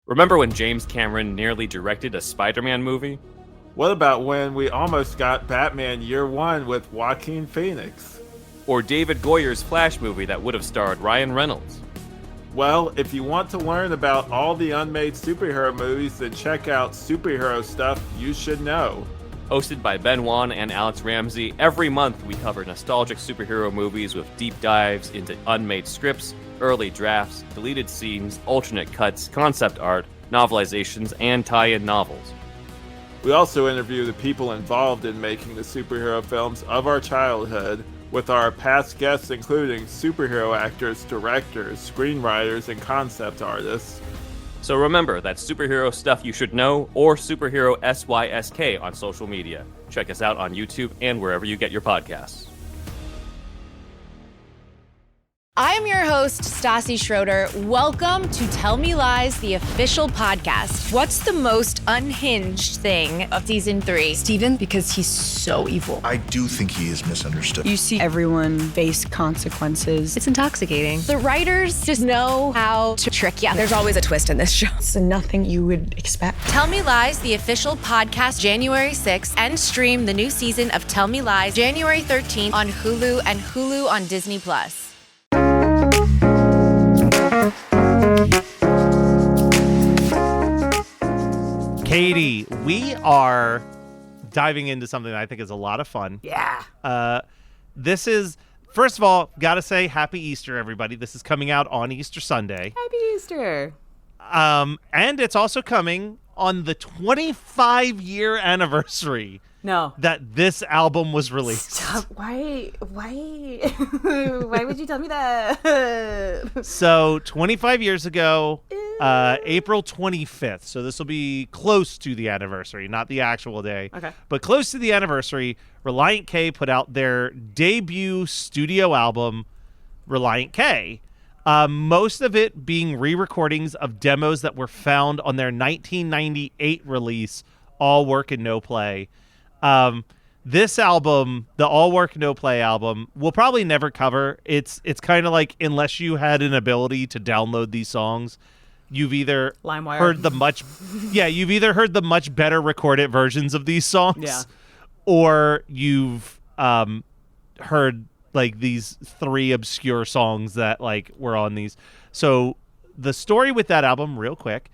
Remember when James Cameron nearly directed a Spider-Man movie? What about when we almost got Batman Year One with Joaquin Phoenix? Or David Goyer's Flash movie that would have starred Ryan Reynolds? Well, if you want to learn about all the unmade superhero movies, then check out Superhero Stuff You Should Know. Hosted by Ben Wan and Alex Ramsey, every month we cover nostalgic superhero movies with deep dives into unmade scripts, early drafts, deleted scenes, alternate cuts, concept art, novelizations, and tie-in novels. We also interview the people involved in making the superhero films of our childhood, with our past guests including superhero actors, directors, screenwriters, and concept artists. So remember, that's Superhero Stuff You Should Know, or Superhero SYSK on social media. Check us out on YouTube and wherever you get your podcasts. I am your host, Stassi Schroeder. Welcome to Tell Me Lies, the official podcast. What's the most unhinged thing of season 3? Steven, because he's so evil. I do think he is misunderstood. You see everyone face consequences. It's intoxicating. The writers just know how to trick you. There's always a twist in this show. It's nothing you would expect. Tell Me Lies, the official podcast, January 6th, and stream the new season of Tell Me Lies, January 13th on Hulu and Hulu on Disney+. Katie, we are diving into something that I think is a lot of fun. Yeah. This is, first of all, gotta say Happy Easter, everybody. This is coming out on Easter Sunday. Happy Easter. And it's also coming on the 25-year anniversary that this album was released. Stop. Why would you tell me that? So 25 years ago, April 25th. So this will be close to the anniversary, not the actual day. Okay. But close to the anniversary, Relient K put out their debut studio album, Relient K. Most of it being re-recordings of demos that were found on their 1998 release, All Work and No Play. This album, the All Work No Play album, we'll probably never cover. It's kind of like, unless you had an ability to download these songs, you've either LimeWire. heard you've either heard the much better recorded versions of these songs, or you've heard like these 3 obscure songs that like were on these. So the story with that album, real quick,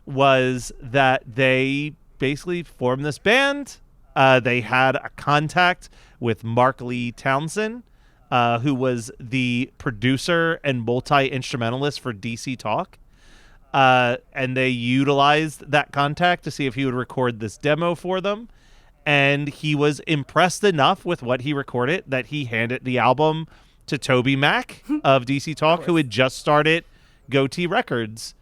was that they basically formed this band. They had a contact with Mark Lee Townsend, who was the producer and multi-instrumentalist for DC Talk. And they utilized that contact to see if he would record this demo for them. And he was impressed enough with what he recorded that he handed the album to Toby Mac of DC Talk, who had just started Gotee Records.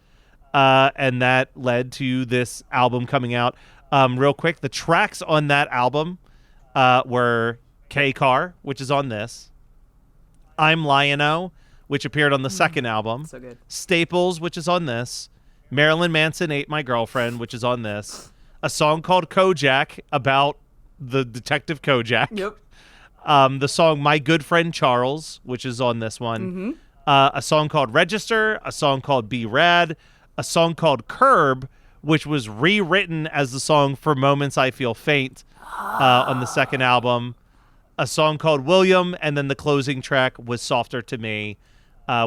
And that led to this album coming out. Real quick, the tracks on that album were K-Car, which is on this, I'm Lion-O, which appeared on the second album, So good. Staples, which is on this, Marilyn Manson Ate My Girlfriend, which is on this, a song called Kojak about the detective Kojak. Yep. The song My Good Friend Charles, which is on this one, a song called Register, a song called Be Rad, a song called Curb, which was rewritten as the song For Moments I Feel Faint on the second album, a song called William, and then the closing track was Softer to Me,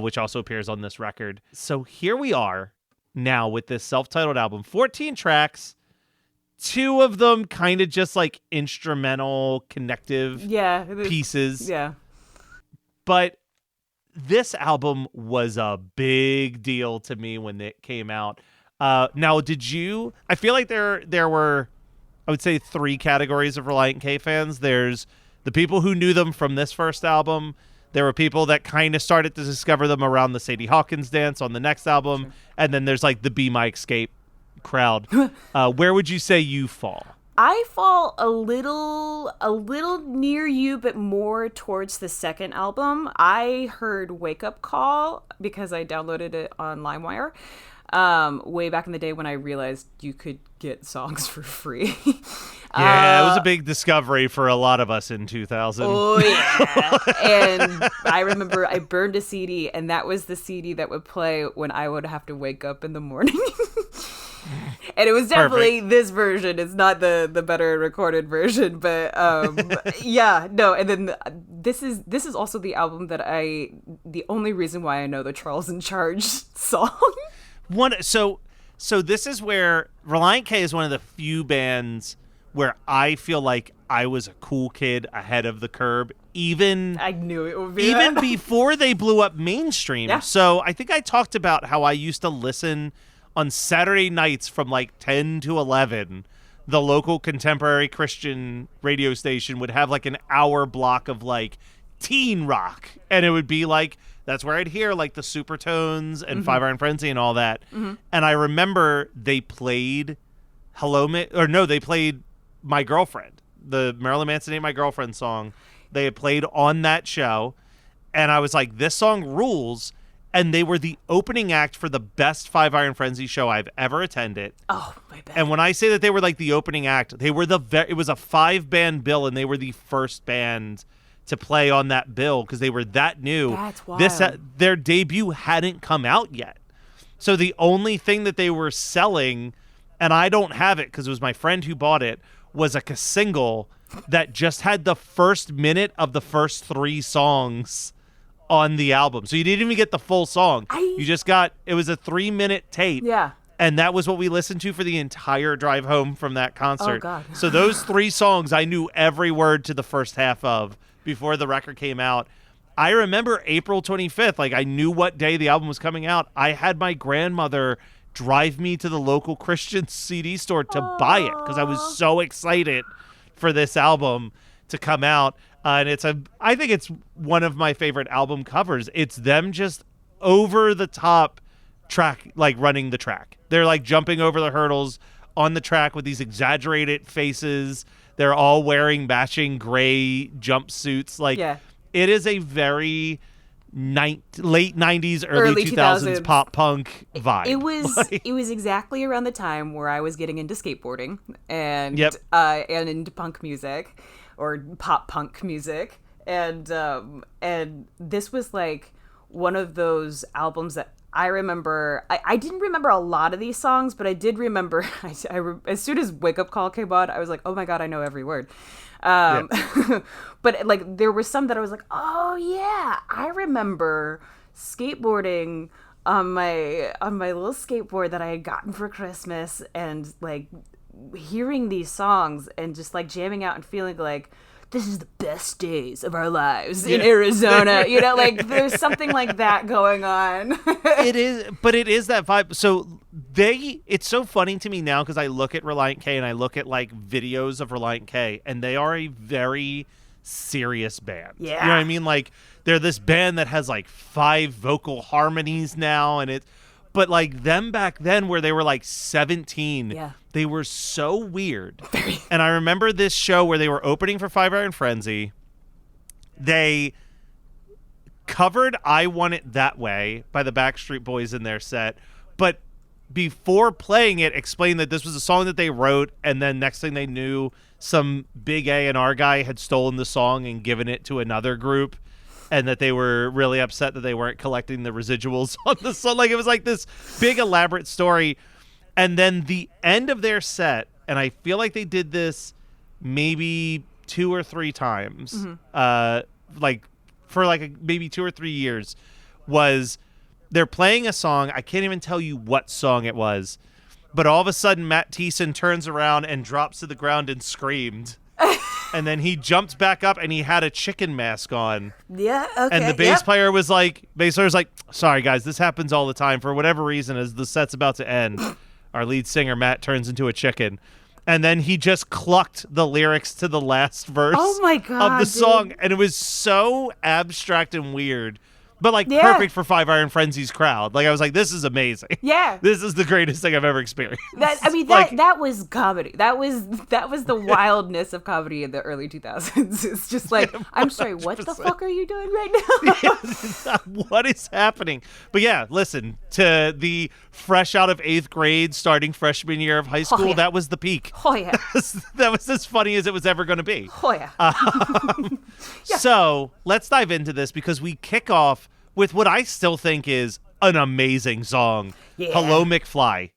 which also appears on this record. So here we are now with this self-titled album, 14 tracks, 2 of them kind of just like instrumental connective pieces. Yeah. But this album was a big deal to me when it came out. Now, I feel like there were, I would say, 3 categories of Relient K fans. There's the people who knew them from this first album. There were people that kind of started to discover them around the Sadie Hawkins dance on the next album. Sure. And then there's like the Be My Escape crowd. Where would you say you fall? I fall a little near you, but more towards the second album. I heard Wake Up Call because I downloaded it on LimeWire. Way back in the day when I realized you could get songs for free. Yeah, it was a big discovery for a lot of us in 2000. Oh, yeah. And I remember I burned a CD, and that was the CD that would play when I would have to wake up in the morning. And it was definitely this version. It's not the better recorded version, but yeah, no. And then this is also the album that the only reason why I know the Charles in Charge song. So this is where Relient K is one of the few bands where I feel like I was a cool kid ahead of the curve, I knew it would be even that. before they blew up mainstream. Yeah. So I think I talked about how I used to listen on Saturday nights from like 10 to 11. The local contemporary Christian radio station would have like an hour block of like teen rock, and it would be like, that's where I'd hear like the Supertones and Five Iron Frenzy and all that. And I remember they played they played My Girlfriend, the Marilyn Manson Ain't My Girlfriend song. They had played on that show, and I was like, this song rules. And they were the opening act for the best Five Iron Frenzy show I've ever attended. Oh, my bad. And when I say that they were like the opening act, they were it was a 5-band bill, and they were the first band to play on that bill because they were that new. That's wild. Their debut hadn't come out yet. So the only thing that they were selling, and I don't have it because it was my friend who bought it, was a single that just had the first minute of the first 3 songs on the album. So you didn't even get the full song. You just got, it was a 3-minute tape. Yeah. And that was what we listened to for the entire drive home from that concert. Oh, God. So those 3 songs, I knew every word to the first half of before the record came out. I remember April 25th, like I knew what day the album was coming out. I had my grandmother drive me to the local Christian CD store to buy it because I was so excited for this album to come out. And I think it's one of my favorite album covers. It's them just over the top track, like running the track. They're like jumping over the hurdles on the track with these exaggerated faces. They're all wearing matching gray jumpsuits. Like, It is a very late 90s, early 2000s pop punk vibe. It was exactly around the time where I was getting into skateboarding and into punk music. Or pop punk music, and this was like one of those albums that I remember. I didn't remember a lot of these songs, but I did remember. As soon as Wake Up Call came on, I was like, oh my god, I know every word. But like there were some that I was like, oh yeah, I remember skateboarding on my little skateboard that I had gotten for Christmas, and like hearing these songs and just like jamming out and feeling like this is the best days of our lives in Arizona. You know, like there's something like that going on. It is that vibe. So it's so funny to me now because I look at Relient K and I look at like videos of Relient K, and they are a very serious band. Yeah. You know what I mean? Like they're this band that has like 5 vocal harmonies now, but like them back then where they were like 17, they were so weird. And I remember this show where they were opening for Five Iron Frenzy. They covered I Want It That Way by the Backstreet Boys in their set, but before playing it, explained that this was a song that they wrote, and then next thing they knew, some big A&R guy had stolen the song and given it to another group, and that they were really upset that they weren't collecting the residuals on the song. Like, it was like this big elaborate story. And then the end of their set, and I feel like they did this maybe 2 or 3 times, like for like maybe 2 or 3 years, was they're playing a song. I can't even tell you what song it was, but all of a sudden Matt Thiessen turns around and drops to the ground and screamed. And then he jumped back up and he had a chicken mask on. Yeah, okay. And the bass player was like, sorry guys, this happens all the time. For whatever reason, as the set's about to end, our lead singer Matt turns into a chicken. And then he just clucked the lyrics to the last verse of the song. And it was so abstract and weird. But like perfect for Five Iron Frenzy's crowd. Like I was like, this is amazing. Yeah, this is the greatest thing I've ever experienced. That was comedy. That was the wildness of comedy in the early 2000s. It's just like, I'm sorry, what the fuck are you doing right now? What is happening? But yeah, listen, to the fresh out of 8th grade, starting freshman year of high school, that was the peak. Oh yeah, that was as funny as it was ever going to be. Oh yeah. So let's dive into this because we kick off with what I still think is an amazing song. Yeah. Hello, McFly.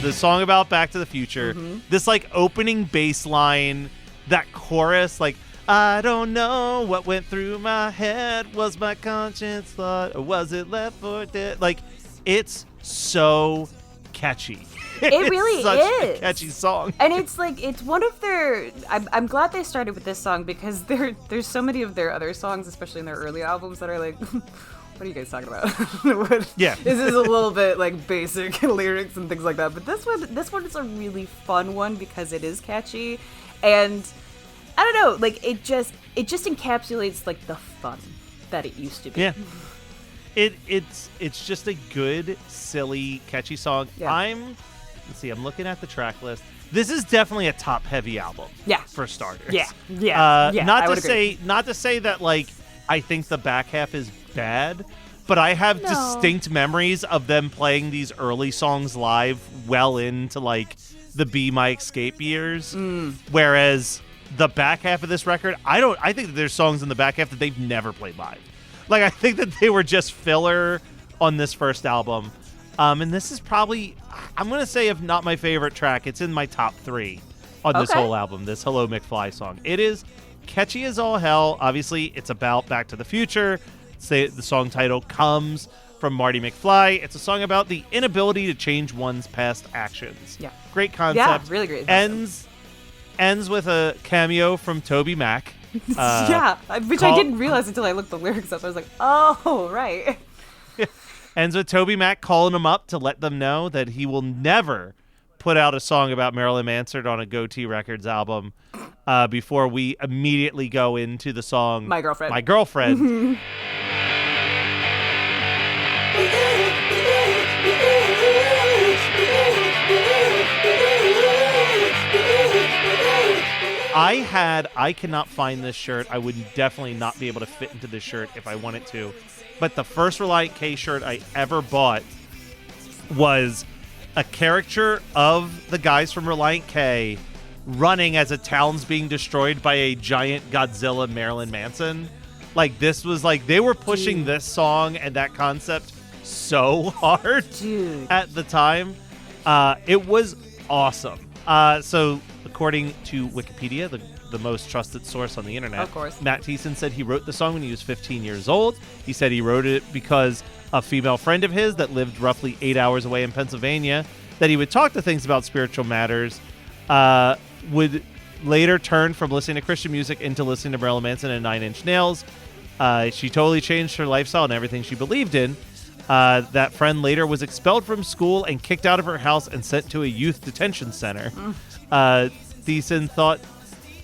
the song about Back to the Future. This like opening bass line, that chorus, like, I don't know what went through my head. Was my conscience thought, or was it left for dead? Like, it's so catchy. It really such is a catchy song. And it's like, it's one of their, I'm glad they started with this song, because there's so many of their other songs, especially in their early albums, that are like, what are you guys talking about? Yeah. This is a little bit like basic lyrics and things like that. But this one is a really fun one because it is catchy. And I don't know, like it just encapsulates like the fun that it used to be. Yeah. It's just a good, silly, catchy song. Yeah. Let's see, I'm looking at the track list. This is definitely a top-heavy album. Yeah. For starters. Yeah. Not to say that like I think the back half is bad, but I have distinct memories of them playing these early songs live well into like the Be My Escape years. Whereas the back half of this record, I think that there's songs in the back half that they've never played live. Like, I think that they were just filler on this first album. And this is probably, I'm going to say, if not my favorite track, it's in my top 3 on this whole album, this Hello McFly song. It is catchy as all hell. Obviously, it's about Back to the Future. The song title comes from Marty McFly. It's a song about the inability to change one's past actions. Yeah. Great concept. Yeah, really great. Ends with a cameo from Toby Mac. Which I didn't realize until I looked the lyrics up. I was like, oh, right. Ends with Toby Mac calling him up to let them know that he will never put out a song about Marilyn Manson on a Gotee Records album before we immediately go into the song My Girlfriend. My Girlfriend. I cannot find this shirt. I would definitely not be able to fit into this shirt if I wanted to. But the first Relient K shirt I ever bought was a caricature of the guys from Relient K running as a town's being destroyed by a giant Godzilla Marilyn Manson. Like, this was like, they were pushing this song and that concept so hard at the time. It was awesome. So according to Wikipedia, the most trusted source on the internet, of course, Matt Thiessen said he wrote the song when he was 15 years old. He said he wrote it because a female friend of his that lived roughly 8 hours away in Pennsylvania, that he would talk to things about spiritual matters, would later turn from listening to Christian music into listening to Marilyn Manson and Nine Inch Nails. She totally changed her lifestyle and everything she believed in. That friend later was expelled from school and kicked out of her house and sent to a youth detention center. Thiessen thought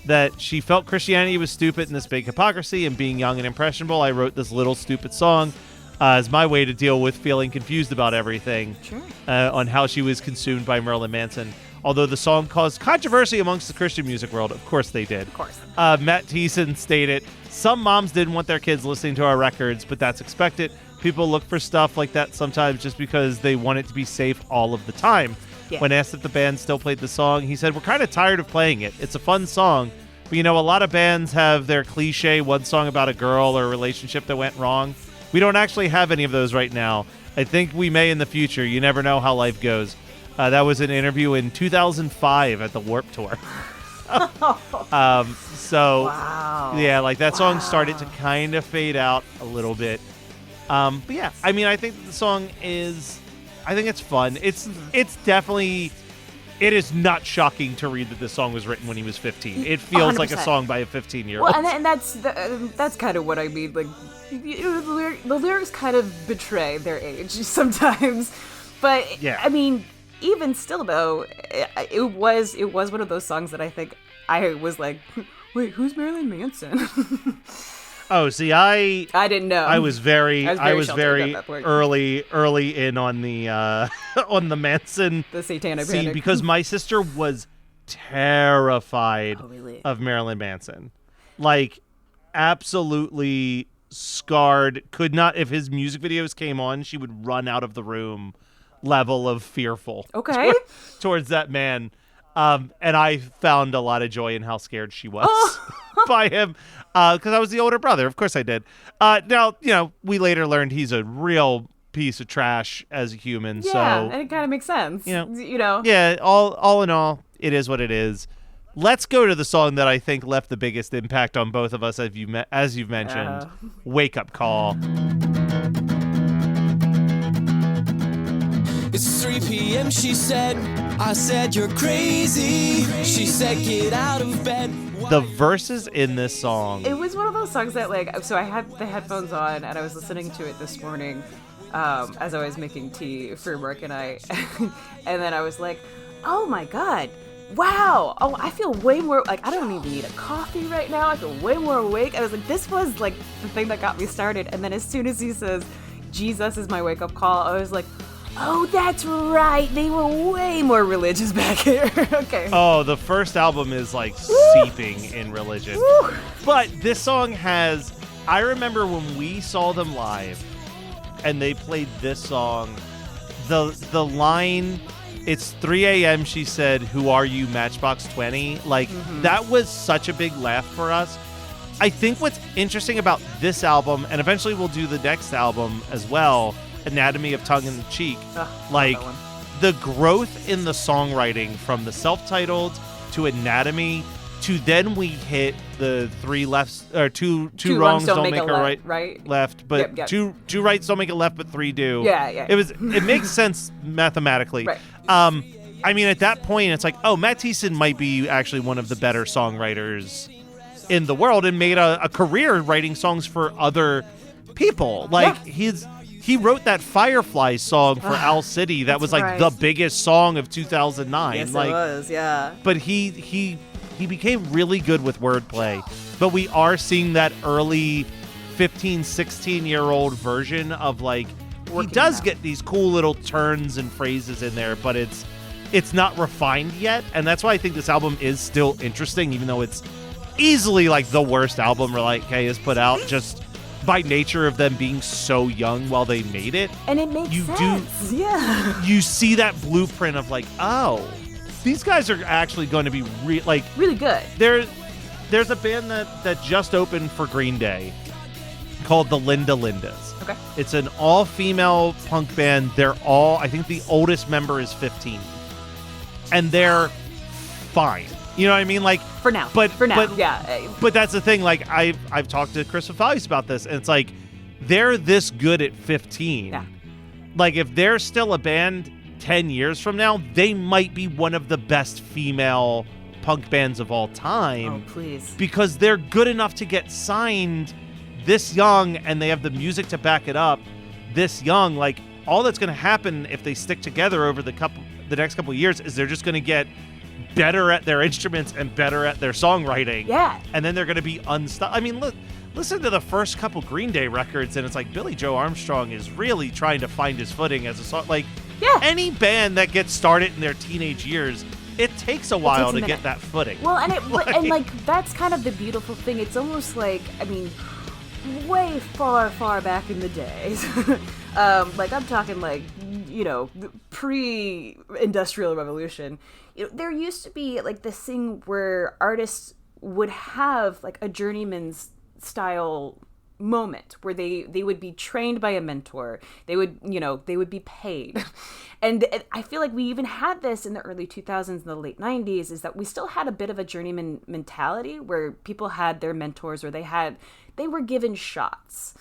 that she felt Christianity was stupid and this big hypocrisy, and being young and impressionable, I wrote this little stupid song as my way to deal with feeling confused about everything, on how she was consumed by Marilyn Manson. Although the song caused controversy amongst the Christian music world. Of course they did. Of course. Matt Thiessen stated, some moms didn't want their kids listening to our records, but that's expected. People look for stuff like that sometimes just because they want it to be safe all of the time. Yeah. When asked if the band still played the song, he said, we're kind of tired of playing it. It's a fun song. But, a lot of bands have their cliche one song about a girl or a relationship that went wrong. We don't actually have any of those right now. I think we may in the future. You never know how life goes. That was an interview in 2005 at the Warped Tour. Yeah, like that song started to kind of fade out a little bit. But yeah, I mean, I think the song I think it's fun. It's definitely, it is not shocking to read that this song was written when he was 15. It feels 100%. Like a song by a 15-year-old. Well, and that's kind of what I mean. Like, the lyrics kind of betray their age sometimes. But yeah. I mean, even still though, it was one of those songs that I think I was like, wait, who's Marilyn Manson? Oh, see, I didn't know. I was very early in on the on the Manson the Satanic scene Panic. because my sister was terrified really? of Marilyn Manson, like absolutely scarred. Could not, if his music videos came on, she would run out of the room. Level of fearful. Okay. Towards that man. And I found a lot of joy in how scared she was by him, because I was the older brother. Of course I did. Now, we later learned he's a real piece of trash as a human. Yeah, So and it kind of makes sense. you know. Yeah, all in all, it is what it is. Let's go to the song that I think left the biggest impact on both of us, as you've mentioned, "Wake Up Call." It's 3 p.m. she said. I said you're crazy. She said get out of bed. The verses in this song. It was one of those songs that, like, so I had the headphones on and I was listening to it this morning as I was making tea for work, and and then I was like, oh my god, wow, oh, I feel way more, like, I don't even need a coffee right now, I feel way more awake. I was like, this was like the thing that got me started. And then as soon as he says Jesus is my wake-up call, I was like, oh, that's right, they were way more religious back here. Okay. Oh, the first album is like seeping in religion. But this song has, I remember when we saw them live and they played this song, the line, it's 3 a.m. she said, who are you, Matchbox 20? Like, that was such a big laugh for us. I think what's interesting about this album, and eventually we'll do the next album as well, Anatomy of Tongue in Cheek, like the growth in the songwriting from the self-titled to Anatomy to then we hit the three lefts, or two wrongs don't make a right left, but yep. Two rights don't make a left, but three do. Yeah. It makes sense mathematically. Right. I mean, at that point, it's like, oh, Matt Thiessen might be actually one of the better songwriters in the world and made a career writing songs for other people. Like, he wrote that Firefly song for Owl City that was like the biggest song of 2009. Yes, like, it was, yeah. But he became really good with wordplay. But we are seeing that early 15, 16-year-old version of, like, he does get these cool little turns and phrases in there, but it's not refined yet. And that's why I think this album is still interesting, even though it's easily like the worst album Relient K has put out, just by nature of them being so young while they made it. And it makes sense. You see that blueprint of like, oh, these guys are actually going to be really good. There's a band that just opened for Green Day called the Linda Lindas. Okay. It's an all-female punk band. I think the oldest member is 15. And they're fine. You know what I mean? Like, for now. Yeah. But that's the thing. Like, I've talked to Chris Fafalius about this, and it's like, they're this good at 15. Yeah. Like, if they're still a band 10 years from now, they might be one of the best female punk bands of all time. Oh, please. Because they're good enough to get signed this young, and they have the music to back it up this young. Like, all that's going to happen if they stick together over the next couple of years is they're just going to get better at their instruments and better at their songwriting. Yeah. And then they're going to be unstoppable. I mean, listen to the first couple Green Day records, and it's like Billy Joe Armstrong is really trying to find his footing as a song. Like, any band that gets started in their teenage years, it takes a while to get that footing. Well, and and that's kind of the beautiful thing. It's almost like, I mean, way far back in the days. Like, I'm talking like, pre-industrial revolution. There used to be like this thing where artists would have like a journeyman's style moment where they would be trained by a mentor. They would be paid. And I feel like we even had this in the early 2000s and the late 90s, is that we still had a bit of a journeyman mentality where people had their mentors, or they were given shots,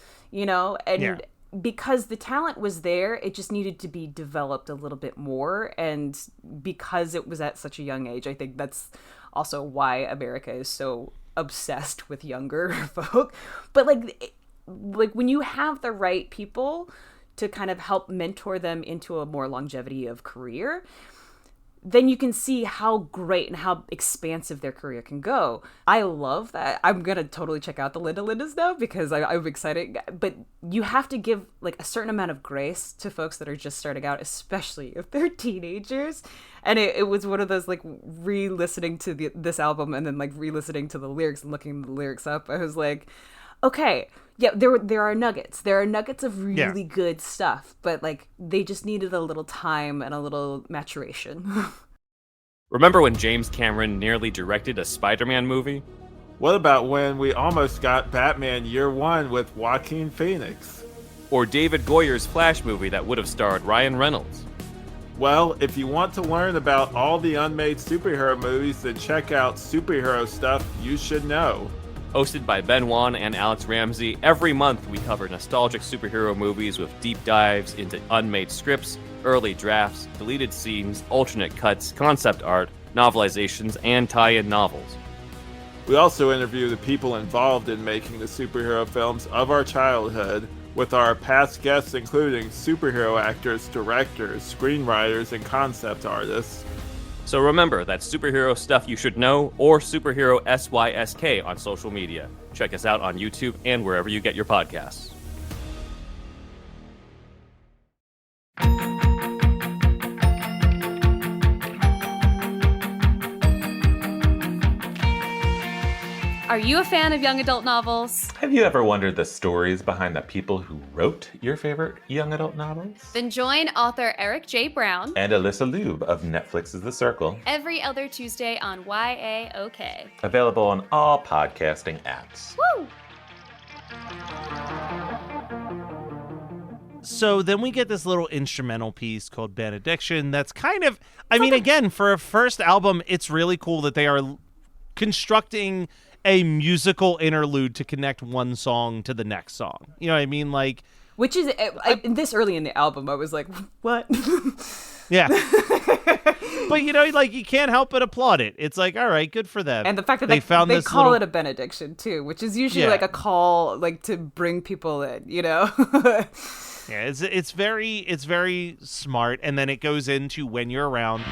because the talent was there, it just needed to be developed a little bit more. And because it was at such a young age, I think that's also why America is so obsessed with younger folk. But like when you have the right people to kind of help mentor them into a more longevity of career, then you can see how great and how expansive their career can go. I love that. I'm going to totally check out the Linda Lindas now because I'm excited. But you have to give like a certain amount of grace to folks that are just starting out, especially if they're teenagers. And it was one of those like re-listening to this album and then like re-listening to the lyrics and looking the lyrics up. I was like, okay, yeah, there are nuggets. There are nuggets of really good stuff, but like they just needed a little time and a little maturation. Remember when James Cameron nearly directed a Spider-Man movie? What about when we almost got Batman Year One with Joaquin Phoenix? or David Goyer's Flash movie that would have starred Ryan Reynolds. Well, if you want to learn about all the unmade superhero movies, then check out Superhero Stuff You Should Know. Hosted by Ben Wan and Alex Ramsey, every month we cover nostalgic superhero movies with deep dives into unmade scripts, early drafts, deleted scenes, alternate cuts, concept art, novelizations, and tie-in novels. We also interview the people involved in making the superhero films of our childhood, with our past guests including superhero actors, directors, screenwriters, and concept artists. So remember, that's Superhero Stuff You Should Know, or Superhero SYSK on social media. Check us out on YouTube and wherever you get your podcasts. Are you a fan of young adult novels? Have you ever wondered the stories behind the people who wrote your favorite young adult novels? Then join author Eric J. Brown And Alyssa Lube of Netflix's The Circle. every other Tuesday on YAOK. Available on all podcasting apps. Woo! So then we get this little instrumental piece called Benediction that's kind of, I mean, again, for a first album, it's really cool that they are constructing a musical interlude to connect one song to the next song. You know what I mean? Like, Which is, this early in the album, I was like, what? yeah. But, you know, like, you can't help but applaud it. It's like, all right, good for them. And the fact that they found they this call little... it a benediction, too, which is usually Yeah. like a call, like, to bring people in, you know? Yeah, it's very smart. And then it goes into When You're Around.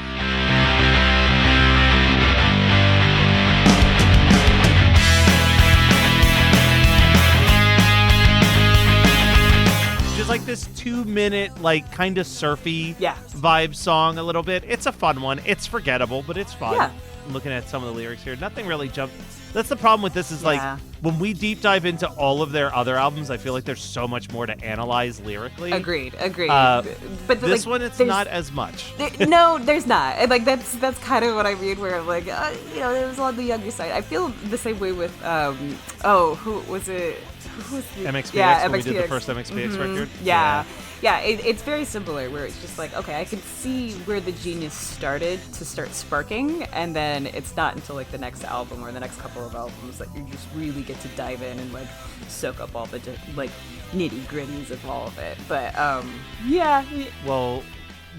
Just like this 2-minute, like, kind of surfy vibe song a little bit. It's a fun one. It's forgettable, but it's fun. Yeah. Looking at some of the lyrics here, nothing really jumped. That's the problem with this is, like, Yeah. when we deep dive into all of their other albums, I feel like there's so much more to analyze lyrically. Agreed. But this like, one, it's there's- not as much. No, there's not. And, like, that's kind of what I mean, where I'm like, you know, it was on the younger side. I feel the same way with, who was it? Who was the, MXPX, yeah, when we did the MXPX. first MXPX record. Yeah. It's very similar, where it's just like, okay, I can see where the genius started to start sparking, and then it's not until like the next album or the next couple of albums that you just really get to dive in and like soak up all the like nitty gritties of all of it. But yeah. Well,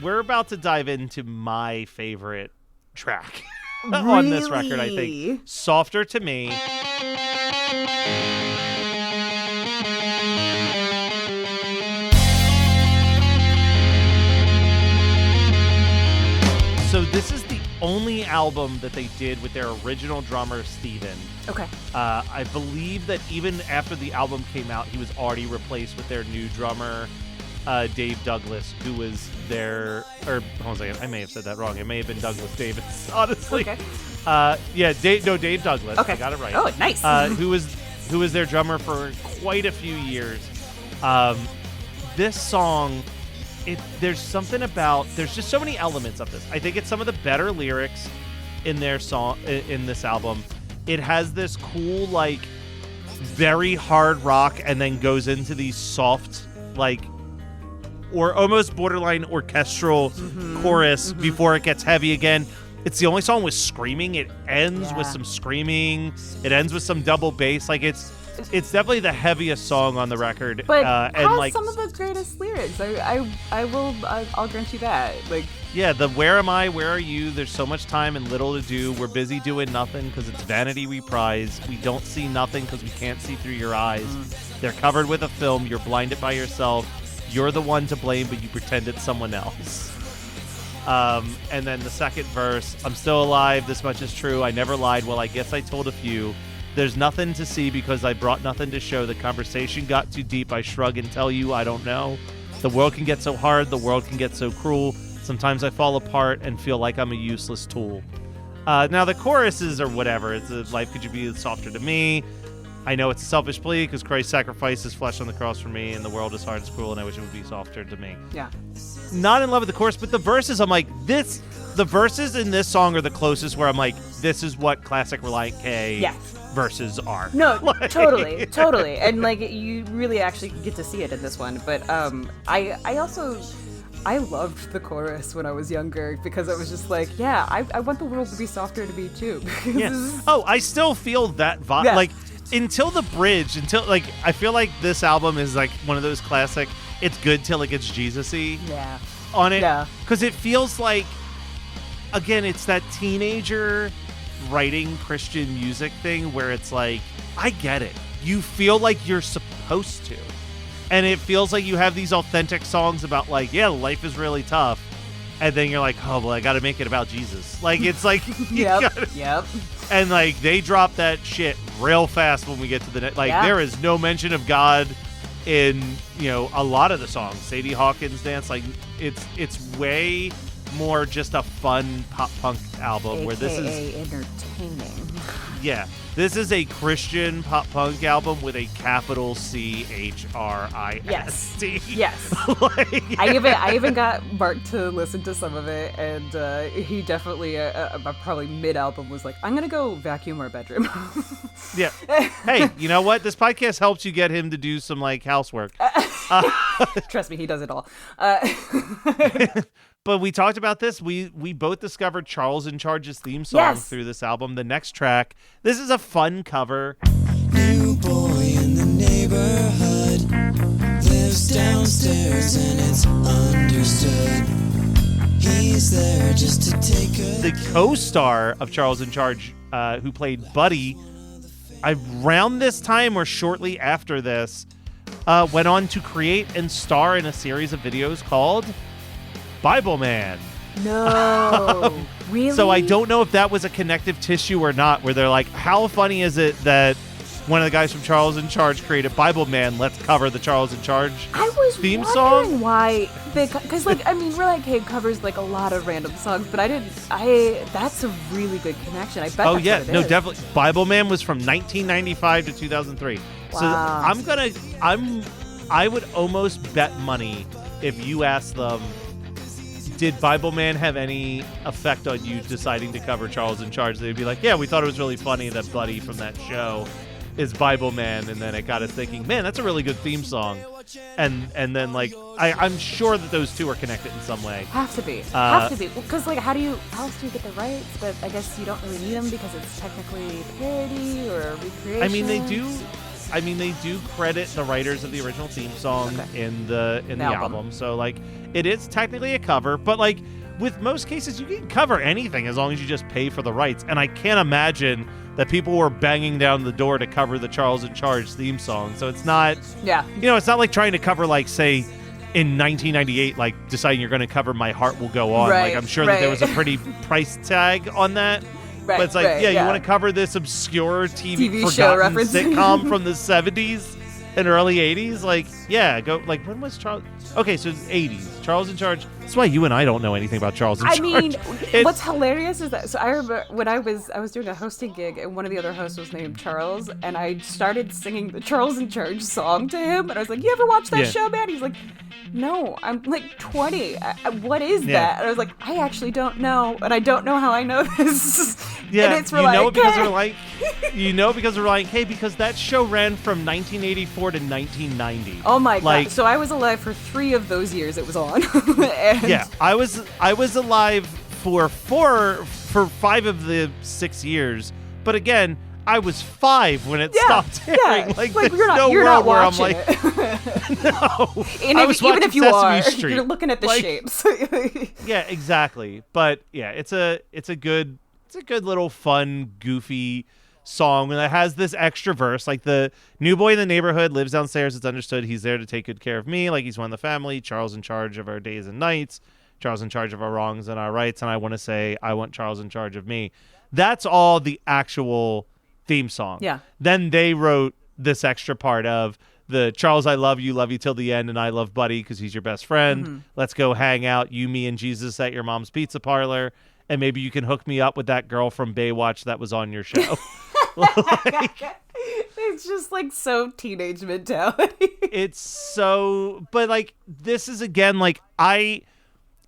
we're about to dive into my favorite track on this record, I think. Softer to Me. So this is the only album that they did with their original drummer, Steven. Okay. I believe that even after the album came out, he was already replaced with their new drummer, Dave Douglas, who was their... Or, hold on a second, I may have said that wrong. It may have been Douglas Davis, honestly. Okay. Dave Douglas. Okay. I got it right. Oh, nice. Who was their drummer for quite a few years. This song... there's something about, there's just so many elements of this. I think it's some of the better lyrics in their song, in this album. It has this cool, like, very hard rock and then goes into these soft, like, or almost borderline orchestral chorus before it gets heavy again. It's the only song with screaming. It ends with some screaming. It ends with some double bass. Like, it's definitely the heaviest song on the record, But and has like some of the greatest lyrics. I'll grant you that. Like, yeah, the where am I, where are you? There's so much time and little to do. We're busy doing nothing because it's vanity we prize. We don't see nothing because we can't see through your eyes. They're covered with a film. You're blinded by yourself. You're the one to blame, but you pretend it's someone else. And then the second verse, I'm still alive. This much is true. I never lied. Well, I guess I told a few. There's nothing to see because I brought nothing to show. The conversation got too deep. I shrug and tell you I don't know. The world can get so hard. The world can get so cruel. Sometimes I fall apart and feel like I'm a useless tool. Now the choruses or whatever. It's life could you be softer to me. I know it's a selfish plea because Christ sacrificed his flesh on the cross for me, and the world is hard and cruel, and I wish it would be softer to me. yeah. Not in love with the chorus, but the verses, I'm like, the verses in this song are the closest where I'm like, this is what classic Relient K verses are. No, totally. And like you really actually get to see it in this one. But I loved the chorus when I was younger because it was just like, yeah, I want the world to be softer to me too. Oh, I still feel that vibe. Yeah. Like until the bridge, I feel like this album is like one of those classic. It's good till it gets Jesus-y on it. Yeah. Because it feels like, again, it's that teenager writing Christian music thing where it's like, I get it. You feel like you're supposed to. And it feels like you have these authentic songs about like, yeah, life is really tough. And then you're like, oh, well, I got to make it about Jesus. Like, it's like, Yep. And like, they drop that shit real fast when we get to the next. Like, there is no mention of God in, a lot of the songs. Sadie Hawkins dance. Like, it's way more just a fun pop punk album AKA where this is entertaining. Yeah, this is a Christian pop punk album with a capital CHRIST. Yes. Like, I even got Mark to listen to some of it, and he definitely probably mid album was like, I'm gonna go vacuum our bedroom. Yeah. Hey, you know what? This podcast helps you get him to do some like housework. Trust me, he does it all. But we talked about this. We both discovered Charles in Charge's theme song through this album. The next track. This is a fun cover. New boy in the neighborhood lives downstairs and it's understood. He's there just to take a... The co-star of Charles in Charge, who played Buddy, around this time or shortly after this, went on to create and star in a series of videos called Bible Man. No. Really? So I don't know if that was a connective tissue or not, where they're like, how funny is it that one of the guys from Charles in Charge created Bible Man? Let's cover the Charles in Charge theme song. Why? Because Relient K covers like a lot of random songs, but that's a really good connection. I bet. Oh that's yeah, what it no, is. definitely. Bible Man was from 1995 to 2003. Wow. So I would almost bet money if you asked them, did Bible Man have any effect on you deciding to cover Charles in Charge? They'd be like, yeah, we thought it was really funny that Buddy from that show is Bible Man, and then it got us thinking, man, that's a really good theme song. And then like I'm sure that those two are connected in some way. Have to be. Because like, how else do you get the rights? But I guess you don't really need them because it's technically parody or recreation. I mean, they do credit the writers of the original theme song in the album. So like, it is technically a cover, but like with most cases, you can cover anything as long as you just pay for the rights. And I can't imagine that people were banging down the door to cover the Charles in Charge theme song. So it's not, it's not like trying to cover, like, say, in 1998, like deciding you're going to cover My Heart Will Go On. Right, like, I'm sure that there was a pretty price tag on that. But it's like, you want to cover this obscure TV show forgotten reference sitcom from the 70s and early 80s? Like, yeah, go. Like, when was Charles? Okay, so it's 80s. Charles in Charge. That's why you and I don't know anything about Charles in Charge. I mean, what's hilarious is that, so I remember when I was doing a hosting gig, and one of the other hosts was named Charles, and I started singing the Charles in Charge song to him, and I was like, you ever watch that show, man? He's like, no, I'm like 20. What is that? And I was like, I actually don't know, and I don't know how I know this. Yeah, and it's Relient K. You know because of Relient K, because that show ran from 1984 to 1990. Oh my god! So I was alive for 3 of those years it was on. And yeah, I was alive for 5 of the 6 years, but again, I was 5 when it stopped airing. Yeah. Like you're not, no you're world not where I'm watching like, it. no. And I was even if you Sesame are, Street. you're looking at the shapes. Yeah, exactly. But yeah, it's a good little fun, goofy song, and it has this extra verse. Like, the new boy in the neighborhood lives downstairs. It's understood he's there to take good care of me. Like, he's one of the family. Charles in charge of our days and nights. Charles in charge of our wrongs and our rights. And I want to say, I want Charles in charge of me. That's all the actual theme song. Yeah. Then they wrote this extra part of the Charles, I love you till the end, and I love Buddy because he's your best friend. Mm-hmm. Let's go hang out, you, me, and Jesus at your mom's pizza parlor. And maybe you can hook me up with that girl from Baywatch that was on your show. It's just like so teenage mentality. It's so, but like, this is again, like,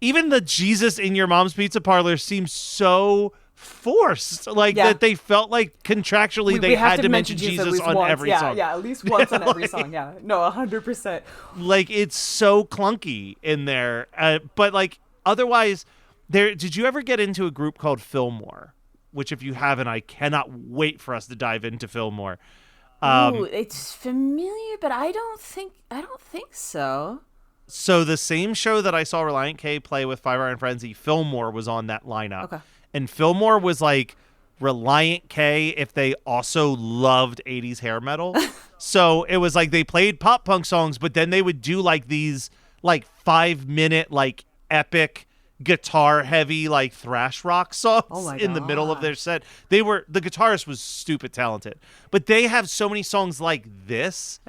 even the Jesus in your mom's pizza parlor seems so forced, like that they felt like contractually they had to mention Jesus on once. every song. Yeah, at least once on every song. Yeah, no, 100%. Like it's so clunky in there, but like otherwise, did you ever get into a group called Fillmore? Which, if you haven't, I cannot wait for us to dive into Fillmore. Ooh, it's familiar, but I don't think so. So the same show that I saw Relient K play with Five Iron Frenzy, Fillmore was on that lineup. Okay. And Fillmore was like Relient K if they also loved 80s hair metal. So it was like they played pop punk songs, but then they would do like these like 5-minute like epic guitar heavy like thrash rock songs in the middle of their set. The guitarist was stupid talented, but they have so many songs like this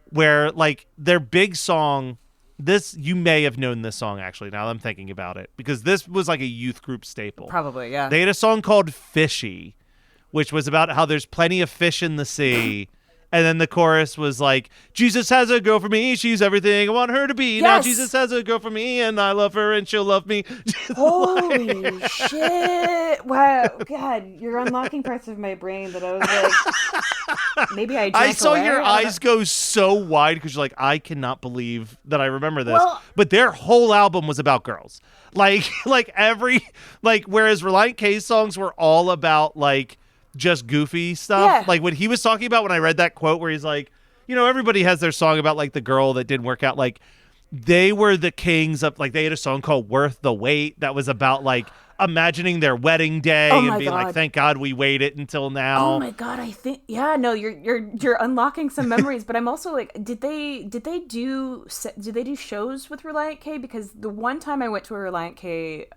where like their big song, this, you may have known this song actually now that I'm thinking about it, because this was like a youth group staple. Probably, yeah. They had a song called Fishy, which was about how there's plenty of fish in the sea. And then the chorus was like, Jesus has a girl for me, she's everything I want her to be. Yes. Now Jesus has a girl for me, and I love her, and she'll love me. Holy shit. Wow. God, you're unlocking parts of my brain that I was like, maybe I drank I saw away. your eyes go so wide because you're like, I cannot believe that I remember this. But their whole album was about girls. Like whereas Relient K's songs were all about like just goofy stuff. Yeah. Like what he was talking about when I read that quote where he's like, you know, everybody has their song about like the girl that didn't work out. Like they were the kings of, like, they had a song called Worth the Wait that was about like imagining their wedding day and being like, thank God we waited until now. Oh my God, I think, yeah, no, you're unlocking some memories, but I'm also like, did they do shows with Relient K? Because the one time I went to a Relient K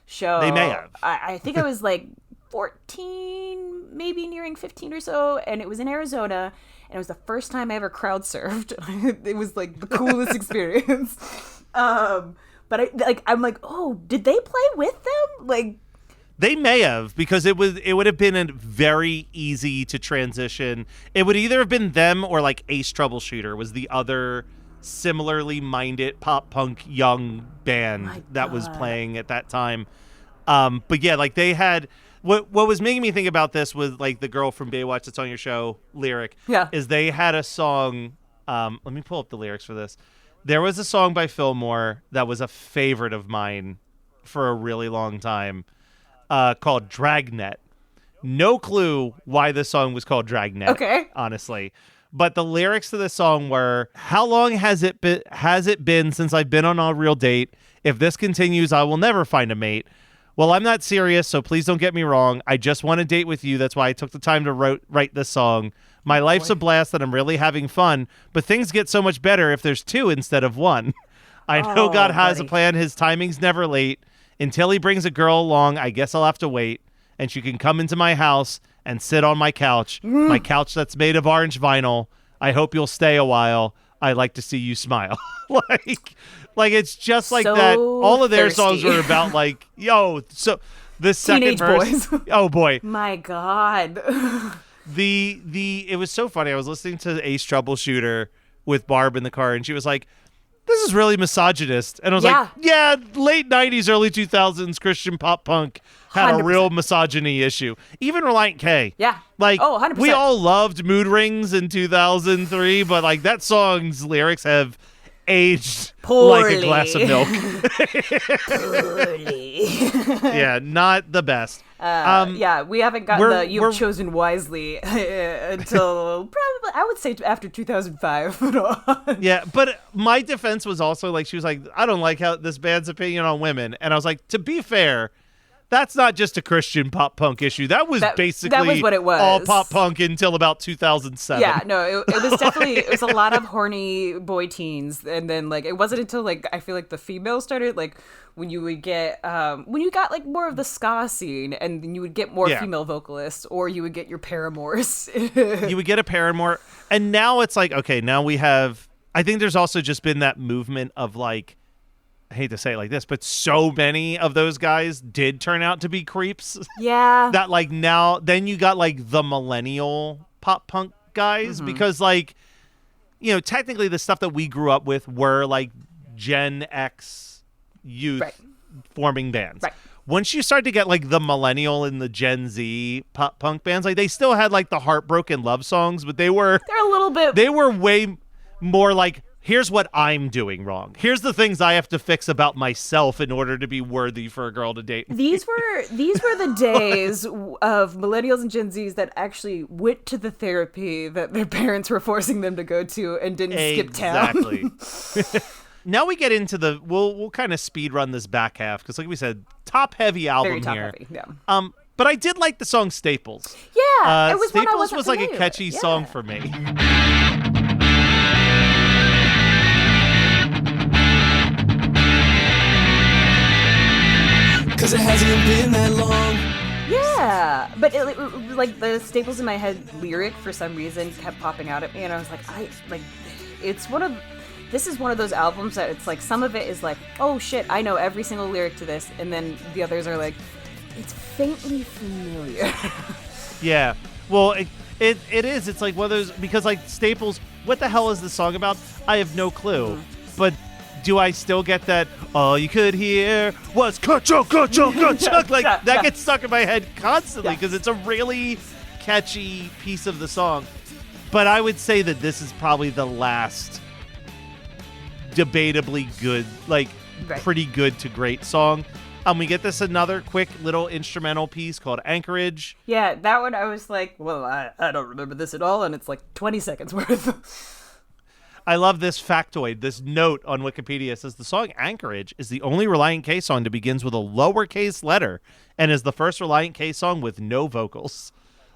show, they may have. I think I was like 14, maybe nearing 15 or so, and it was in Arizona, and it was the first time I ever crowd surfed. It was like the coolest experience. But I'm like, oh, did they play with them? Like, they may have, because it would have been a very easy to transition. It would either have been them or like Ace Troubleshooter was the other similarly minded pop punk young band that was playing at that time. But yeah, like they had. What was making me think about this was like the girl from Baywatch that's on your show, Lyric. Yeah. Is they had a song. Let me pull up the lyrics for this. There was a song by Fillmore that was a favorite of mine for a really long time, called Dragnet. No clue why this song was called Dragnet. Okay. Honestly. But the lyrics to the song were, how long has it been since I've been on a real date? If this continues, I will never find a mate. Well, I'm not serious, so please don't get me wrong. I just want to date with you. That's why I took the time to write this song. My life's a blast and I'm really having fun, but things get so much better if there's two instead of one. I know God has a plan. His timing's never late. Until he brings a girl along, I guess I'll have to wait. And she can come into my house and sit on my couch. My couch that's made of orange vinyl. I hope you'll stay a while. I like to see you smile. Like it's just like so that. All of their thirsty. songs were about like, yo, so the second Teenage verse. boys. Oh boy. My God. It was so funny. I was listening to Ace Troubleshooter with Barb in the car, and she was like, this is really misogynist. And I was like, yeah, late 90s, early 2000s Christian pop punk had 100%. a real misogyny issue. Even Relient K. Yeah. Like, 100%. we all loved Mood Rings in 2003, but like that song's lyrics have aged like a glass of milk. Poorly. Yeah, not the best. Yeah, we haven't gotten You've Chosen Wisely until probably, I would say, after 2005. Yeah, but my defense was also like, she was like, I don't like how this band's opinion on women. And I was like, to be fair, that's not just a Christian pop punk issue. That was basically that was what it was. All pop punk until about 2007. Yeah, no, it was definitely, it was a lot of horny boy teens. And then like, it wasn't until like, I feel like the females started, like when you would get, when you got like more of the ska scene and then you would get more female vocalists, or you would get your Paramours. You would get a Paramore. And now it's like, okay, now we have, I think there's also just been that movement of like, I hate to say it like this, but so many of those guys did turn out to be creeps. Yeah. That like now, then you got like the millennial pop punk guys, because like, you know, technically the stuff that we grew up with were like Gen X youth forming bands. Right. once you start to get like the millennial and the Gen Z pop punk bands, like they still had like the heartbroken love songs, but they're a little bit. They were way more like, here's what I'm doing wrong. Here's the things I have to fix about myself in order to be worthy for a girl to date. These were the days of millennials and Gen Zs that actually went to the therapy that their parents were forcing them to go to and didn't skip town. Exactly. Now we get into we'll kind of speed run this back half because, like we said, top heavy album Very top here. heavy, yeah. But I did like the song Staples. Yeah, it was one I Staples wasn't was like a familiar catchy with. song Yeah. for me. Cause it hasn't been that long. Yeah, but like the Staples in my head lyric for some reason kept popping out at me, and I was like, this is one of those albums that it's like some of it is like, oh shit, I know every single lyric to this, and then the others are like, it's faintly familiar. Yeah. Well, it is. It's like one of those, because like Staples, what the hell is the song about? I have no clue. Mm-hmm. But do I still get that, all you could hear was ka-chunk, ka-chunk, ka-chunk? Like, that gets stuck in my head constantly because it's a really catchy piece of the song. But I would say that this is probably the last debatably good, like, pretty good to great song. We get this another quick little instrumental piece called Anchorage. Yeah, that one I was like, well, I don't remember this at all, and it's like 20 seconds worth. I love this factoid. This note on Wikipedia says the song Anchorage is the only Relient K song that begins with a lowercase letter and is the first Relient K song with no vocals.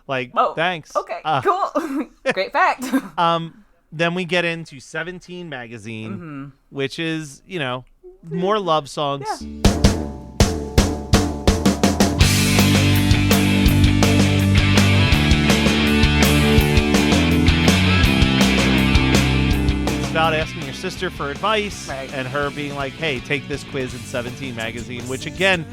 Like, thanks. Okay, cool. Great fact. Then we get into 17 Magazine, which is, more love songs. Yeah. About asking your sister for advice Right. and her being like, hey, take this quiz in 17 Magazine, which again,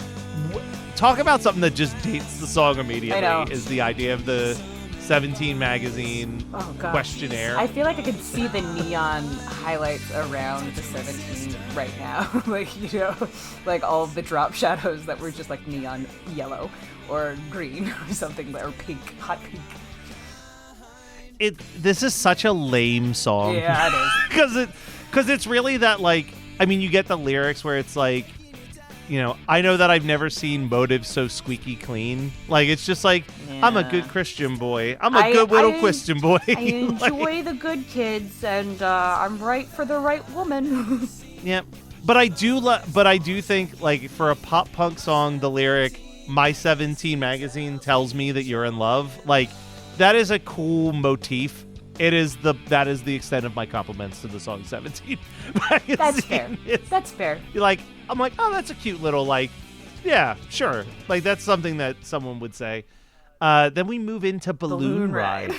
talk about something that just dates the song immediately. I know. Is the idea of the 17 Magazine questionnaire. I feel like I could see the neon highlights around the 17 right now. Like, like all of the drop shadows that were just like neon yellow or green or something, or pink, hot pink. This is such a lame song. Yeah, it is. Because it's really that, like, I mean, you get the lyrics where it's like, I know that I've never seen motives so squeaky clean. Like, it's just like, I'm a good Christian boy. I'm a good little Christian boy. I enjoy the good kids, and I'm right for the right woman. Yeah, but I do think, like, for a pop punk song, the lyric "My 17 Magazine tells me that you're in love," like, that is a cool motif. That is the extent of my compliments to the song 17 Magazine. That's fair. That's fair. I'm like, oh, that's a cute little, like, yeah, sure. Like, that's something that someone would say. Then we move into Balloon Ride.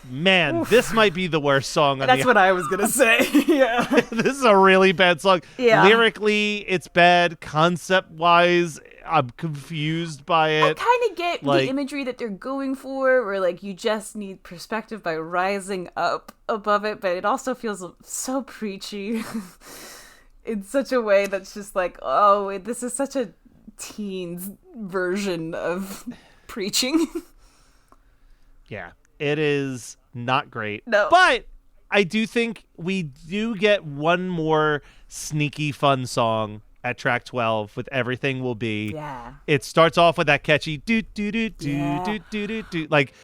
Man, this might be the worst song on That's what I was going to say. Yeah. This is a really bad song. Yeah. Lyrically, it's bad. Concept-wise, I'm confused by it. I kind of get the imagery that they're going for, where, like, you just need perspective by rising up above it, but it also feels so preachy in such a way that's just like, oh, this is such a teens version of preaching. Yeah. It is not great. No. But I do think we do get one more sneaky fun song at track 12 with Everything Will Be. Yeah. It starts off with that catchy do do do do do do do do, like,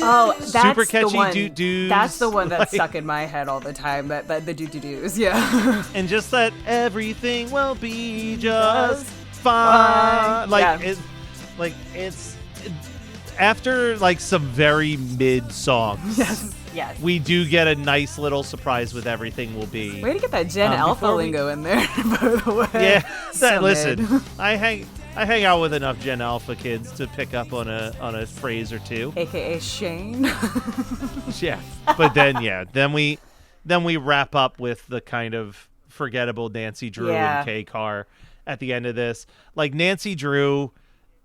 oh, that's super catchy the one. doo-doos. That's the one that's Like, stuck in my head all the time. That the doo-doo-doos, yeah. and just that everything will be just fine. Like, Yeah. it's after like some very mid songs. Yes. We do get a nice little surprise with Everything Will Be. Way to get that Gen Alpha lingo in there, by the way. Yeah, So listen, mid. I hang out with enough Gen Alpha kids to pick up on a phrase or two. AKA Shane. Yeah, but then we wrap up with the kind of forgettable Nancy Drew and K car at the end of this. Like, Nancy Drew,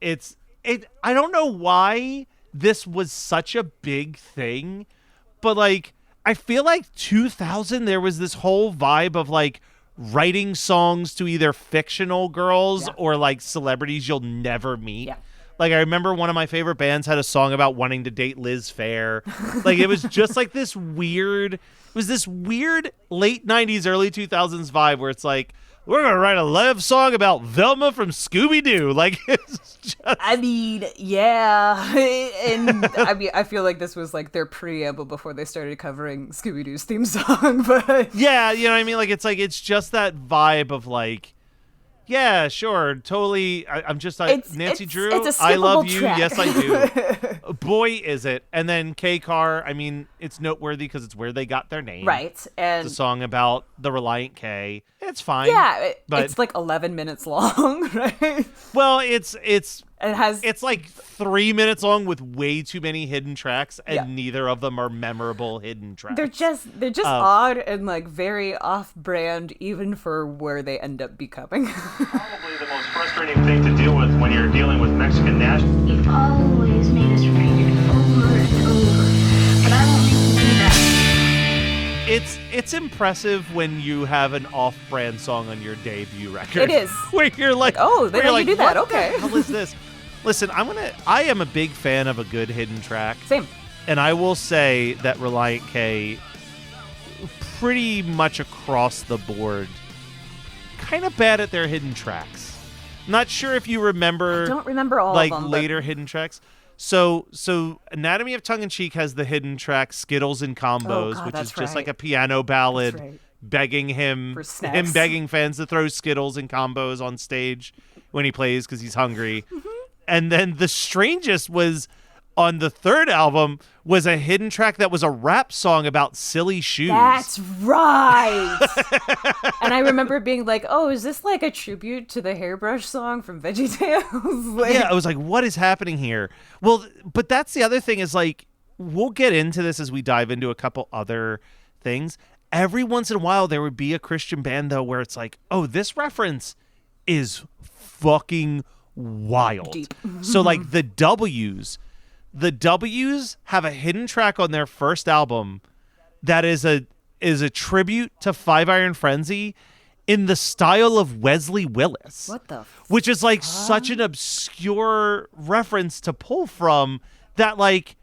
I don't know why this was such a big thing, But like, I feel like 2000, there was this whole vibe of like writing songs to either fictional girls or like celebrities you'll never meet. Yeah. Like, I remember one of my favorite bands had a song about wanting to date Liz Phair. Like, it was just like this weird, late 90s, early 2000s vibe where it's like, we're going to write a love song about Velma from Scooby-Doo. Like, it's just... I mean, yeah. And I mean, I feel like this was like their preamble before they started covering Scooby-Doo's theme song. But yeah, you know what I mean? Like, it's just that vibe of like, yeah, sure, totally. I'm just like, Nancy Drew, it's a I love you. track. Yes, I do. Boy, is it. And then K-Car, I mean, it's noteworthy because it's where they got their name. Right. And it's a song about the Relient K. It's fine. Yeah, but it's like 11 minutes long, right? Well, it's it's like 3 minutes long with way too many hidden tracks, and neither of them are memorable hidden tracks. They're just odd and like very off-brand, even for where they end up becoming. Probably the most frustrating thing to deal with when you're dealing with Mexican nationals. You've always made us read it over and over, but I won't make you do that. It's impressive when you have an off-brand song on your debut record. It is. Where you're like, oh, they let you do that. What Okay. the hell is this? Listen, I am a big fan of a good hidden track. Same. And I will say that Relient K, pretty much across the board, kind of bad at their hidden tracks. Not sure if you remember. I don't remember all like of them. Later hidden tracks. So Anatomy of Tongue in Cheek has the hidden track Skittles and Combos, which is just like a piano ballad begging him begging fans to throw Skittles and Combos on stage when he plays because he's hungry. And then the strangest was on the third album was a hidden track that was a rap song about silly shoes. That's right. And I remember being like, oh, is this like a tribute to the Hairbrush song from VeggieTales? Like, yeah, I was like, what is happening here? Well, but that's the other thing is like, we'll get into this as we dive into a couple other things. Every once in a while, there would be a Christian band, though, where it's like, oh, this reference is fucking wild. Deep. So like the W's have a hidden track on their first album that is a tribute to Five Iron Frenzy in the style of Wesley Willis. What the which is like such an obscure reference to pull from that like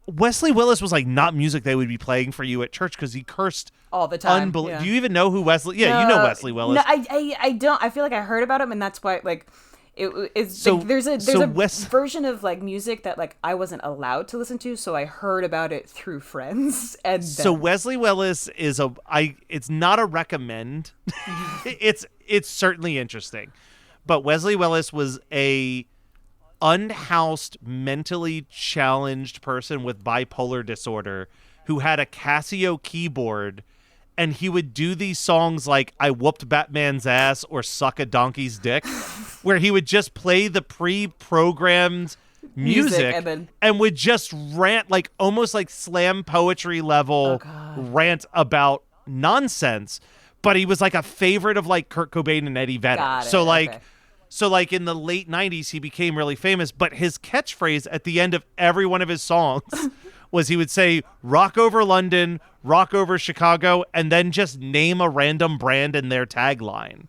Wesley Willis was like not music they would be playing for you at church because he cursed all the time. Do you even know who Wesley? Yeah, you know Wesley Willis. No, I don't. I feel like I heard about him, and that's why like it's so, like, there's a version of like music that like I wasn't allowed to listen to, so I heard about it through friends. And so Wesley Willis is it's not a recommend. it's certainly interesting, but Wesley Willis was a unhoused, mentally challenged person with bipolar disorder who had a Casio keyboard, and he would do these songs like I Whooped Batman's Ass or Suck a Donkey's Dick, where he would just play the pre-programmed music and would just rant, like almost like slam poetry level rant about nonsense. But he was like a favorite of like Kurt Cobain and Eddie Vedder. So like in the late 90s, he became really famous, but his catchphrase at the end of every one of his songs was he would say, rock over London, rock over Chicago, and then just name a random brand in their tagline.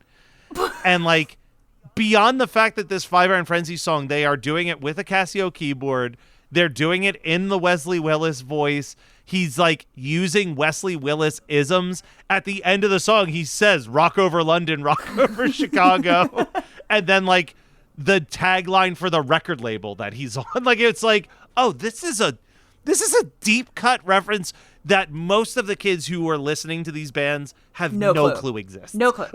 And like, beyond the fact that this Five Iron Frenzy song, they are doing it with a Casio keyboard. They're doing it in the Wesley Willis voice. He's like using Wesley Willis isms. At the end of the song, he says, rock over London, rock over Chicago. And then like the tagline for the record label that he's on. Like, it's like, oh, this is a deep cut reference that most of the kids who are listening to these bands have no clue exists. No clue.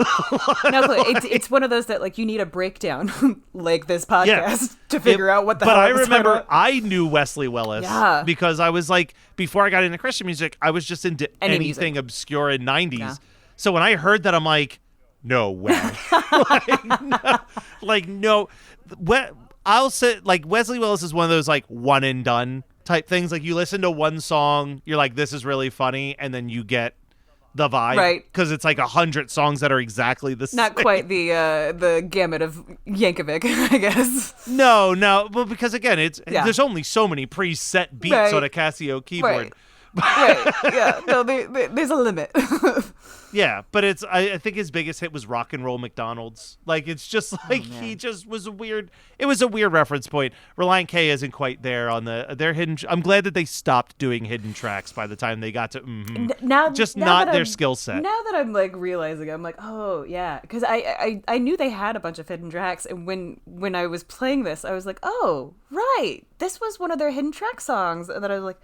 No clue. It's one of those that like you need a breakdown like this podcast to figure out what the hell. But I remember I knew Wesley Willis because I was like, before I got into Christian music, I was just into anything obscure in 90s. Yeah. So when I heard that, I'm like, no way. No. I'll say like Wesley Willis is one of those like one and done type things. Like you listen to one song, you're like, this is really funny, and then you get the vibe, right? Because it's like 100 songs that are exactly the same. Not quite the gamut of Yankovic, I guess. No, but because again, there's only so many preset beats on a Casio keyboard. Right. Right. Yeah. No, there's a limit. Yeah, but I think his biggest hit was Rock and Roll McDonald's. Like, it's just like he just was it was a weird reference point. Relient K isn't quite there on their hidden. I'm glad that they stopped doing hidden tracks by the time they got to now not their skill set. Now that I'm like realizing, I'm like, oh yeah, because I knew they had a bunch of hidden tracks, and when I was playing this, I was like, oh right, this was one of their hidden track songs, and then I was like,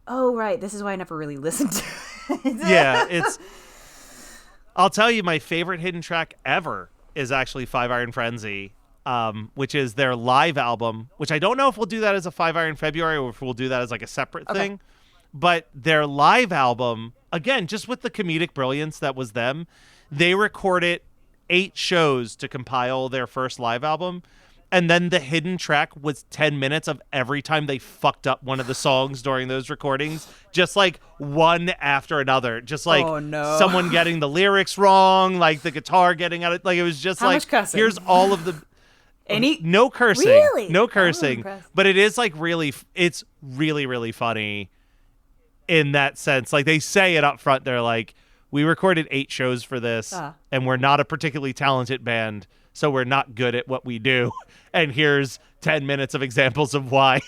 oh right, this is why I never really listened to it. Yeah, I'll tell you, my favorite hidden track ever is actually 5 Iron Frenzy, which is their live album, which I don't know if we'll do that as a 5 Iron February or if we'll do that as like a separate thing. But their live album, again, just with the comedic brilliance that was them, they recorded 8 shows to compile their first live album. And then the hidden track was 10 minutes of every time they fucked up one of the songs during those recordings, just like one after another, just like someone getting the lyrics wrong, like the guitar getting out of, like it was just How much cussing? Here's all of the no cursing, Really? no cursing, but it is like it's really, really funny in that sense. Like they say it up front, they're like, we recorded 8 shows for this and we're not a particularly talented band, so we're not good at what we do. And here's 10 minutes of examples of why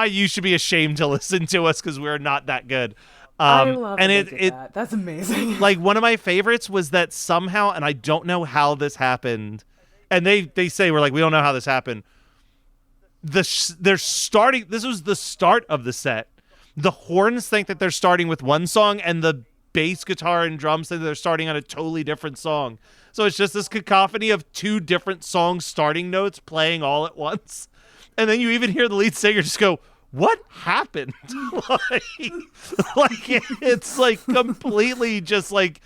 you should be ashamed to listen to us because we're not that good. I love that. That's amazing. Like one of my favorites was that somehow, and I don't know how this happened, and they say we're like, we don't know how this happened. They're starting. This was the start of the set. The horns think that they're starting with one song, and the bass guitar and drums think they're starting on a totally different song. So it's just this cacophony of 2 different songs starting notes playing all at once. And then you even hear the lead singer just go, what happened? like it's like completely just like,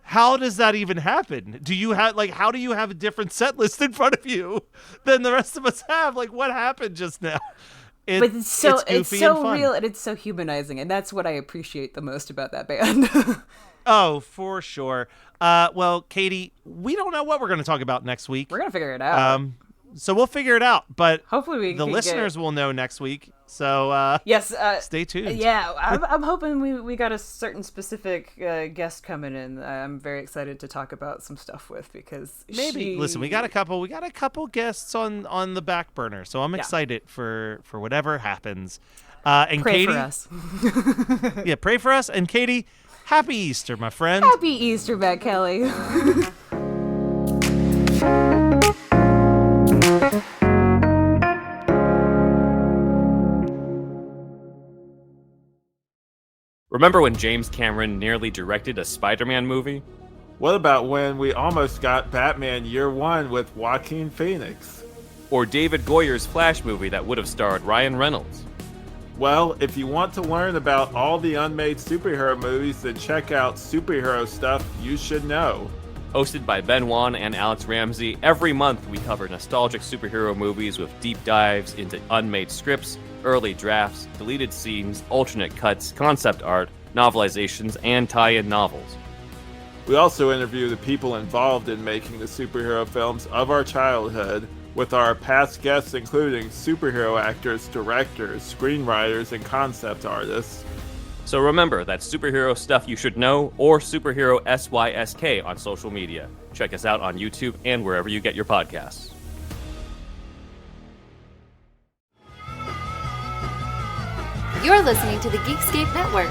how does that even happen? Do you have like, how do you have a different set list in front of you than the rest of us have? Like what happened just now? But it's so fun. real, and it's so humanizing, and that's what I appreciate the most about that band. Oh, for sure. Well, Katie, we don't know what we're going to talk about next week. We're going to figure it out. So we'll figure it out, but hopefully the listeners will know next week. So yes, stay tuned. Yeah, I'm hoping we got a certain specific guest coming in. I'm very excited to talk about some stuff with, because listen, we got a couple guests on the back burner, so I'm excited for whatever happens. And pray Katie, for us. Yeah, pray for us. And Katie, happy Easter, my friend. Happy Easter, Matt Kelly. Remember when James Cameron nearly directed a Spider-Man movie? What about when we almost got Batman Year One with Joaquin Phoenix? Or David Goyer's Flash movie that would have starred Ryan Reynolds? Well, if you want to learn about all the unmade superhero movies, then check out Superhero Stuff You Should Know. Hosted by Ben Wan and Alex Ramsey, every month we cover nostalgic superhero movies with deep dives into unmade scripts, early drafts, deleted scenes, alternate cuts, concept art, novelizations, and tie-in novels. We also interview the people involved in making the superhero films of our childhood, with our past guests including superhero actors, directors, screenwriters, and concept artists. So remember, that's Superhero Stuff You Should Know, or Superhero SYSK on social media. Check us out on YouTube and wherever you get your podcasts. You're listening to the Geekscape Network.